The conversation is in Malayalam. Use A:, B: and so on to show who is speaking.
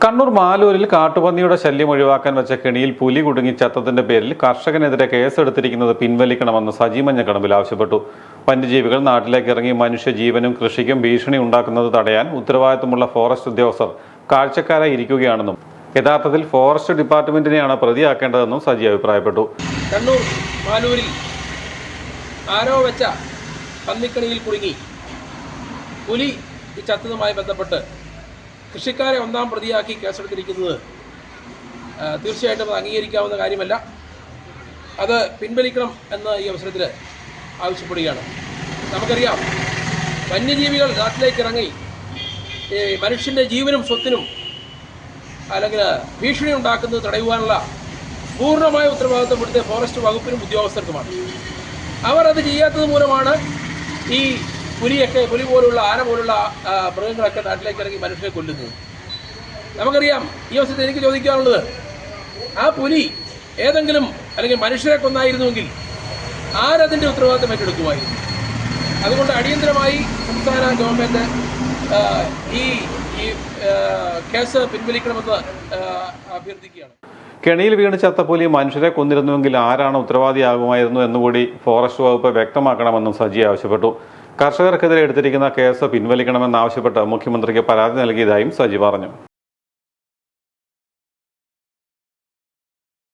A: കണ്ണൂർ മാലൂരിൽ കാട്ടുപന്നിയുടെ ശല്യം ഒഴിവാക്കാൻ വെച്ച കെണിയിൽ പുലി കുടുങ്ങി ചത്തതിന്റെ പേരിൽ കർഷകനെതിരെ കേസെടുത്തിരിക്കുന്നത് പിൻവലിക്കണമെന്ന് സജി മഞ്ഞക്കടമ്പിൽ ആവശ്യപ്പെട്ടു. വന്യജീവികൾ നാട്ടിലേക്ക് ഇറങ്ങി മനുഷ്യജീവനും കൃഷിക്കും ഭീഷണി ഉണ്ടാക്കുന്നത് തടയാൻ ഉത്തരവാദിത്തമുള്ള ഫോറസ്റ്റ് ഉദ്യോഗസ്ഥർ കാഴ്ചക്കാരായി ഇരിക്കുകയാണെന്നും യഥാർത്ഥത്തിൽ ഫോറസ്റ്റ് ഡിപ്പാർട്ട്മെന്റിനെയാണ് പ്രതിയാക്കേണ്ടതെന്നും സജി അഭിപ്രായപ്പെട്ടു.
B: കണ്ണൂർ മാലൂരിൽ ആരോ വെച്ച പന്നിക്കണിയിൽ കുടുങ്ങി പുലി ചത്തതുമായി ബന്ധപ്പെട്ട് കൃഷിക്കാരെ ഒന്നാം പ്രതിയാക്കി കേസെടുത്തിരിക്കുന്നത് തീർച്ചയായിട്ടും അത് അംഗീകരിക്കാവുന്ന കാര്യമല്ല. അത് പിൻവലിക്കണം എന്ന് ഈ അവസരത്തിൽ ആവശ്യപ്പെടുകയാണ്. നമുക്കറിയാം, വന്യജീവികൾ നാട്ടിലേക്ക് ഇറങ്ങി മനുഷ്യൻ്റെ ജീവനും സ്വത്തിനും അല്ലെങ്കിൽ ഭീഷണി ഉണ്ടാക്കുന്നത് തടയുവാനുള്ള പൂർണ്ണമായ ഉത്തരവാദിത്വം ഇവിടുത്തെ ഫോറസ്റ്റ് വകുപ്പിനും ഉദ്യോഗസ്ഥർക്കുമാണ്. അവർ അത് ചെയ്യാത്തത് മൂലമാണ് ഈ പുലി പോലുള്ള ആന പോലുള്ള മൃഗങ്ങളൊക്കെ നാട്ടിലേക്ക് ഇറങ്ങി മനുഷ്യരെ കൊല്ലുന്നത്. നമുക്കറിയാം, ഈ അവസരത്തിൽ എനിക്ക് ചോദിക്കാനുള്ളത്, ആ പുലി ഏതെങ്കിലും അല്ലെങ്കിൽ മനുഷ്യരെ കൊന്നായിരുന്നുവെങ്കിൽ ആരതിൻ്റെ ഉത്തരവാദിത്തം ഏറ്റെടുക്കുമായിരുന്നു. അതുകൊണ്ട് അടിയന്തരമായി സംസ്ഥാന ഗവൺമെൻറ് ഈ കേസ് പിൻവലിക്കണമെന്ന് അഭ്യർത്ഥിക്കുകയാണ്.
A: കെണിയിൽ വീണ് ചത്ത പുലി മനുഷ്യരെ കൊന്നിരുന്നുവെങ്കിൽ ആരാണ് ഉത്തരവാദിയാകുമായിരുന്നു എന്നുകൂടി ഫോറസ്റ്റ് വകുപ്പ് വ്യക്തമാക്കണമെന്നും സജി ആവശ്യപ്പെട്ടു. കർഷകർക്കെതിരെ എടുത്തിരിക്കുന്ന കേസ് പിൻവലിക്കണമെന്നാവശ്യപ്പെട്ട് മുഖ്യമന്ത്രിക്ക് പരാതി നൽകിയതായും സജി പറഞ്ഞു.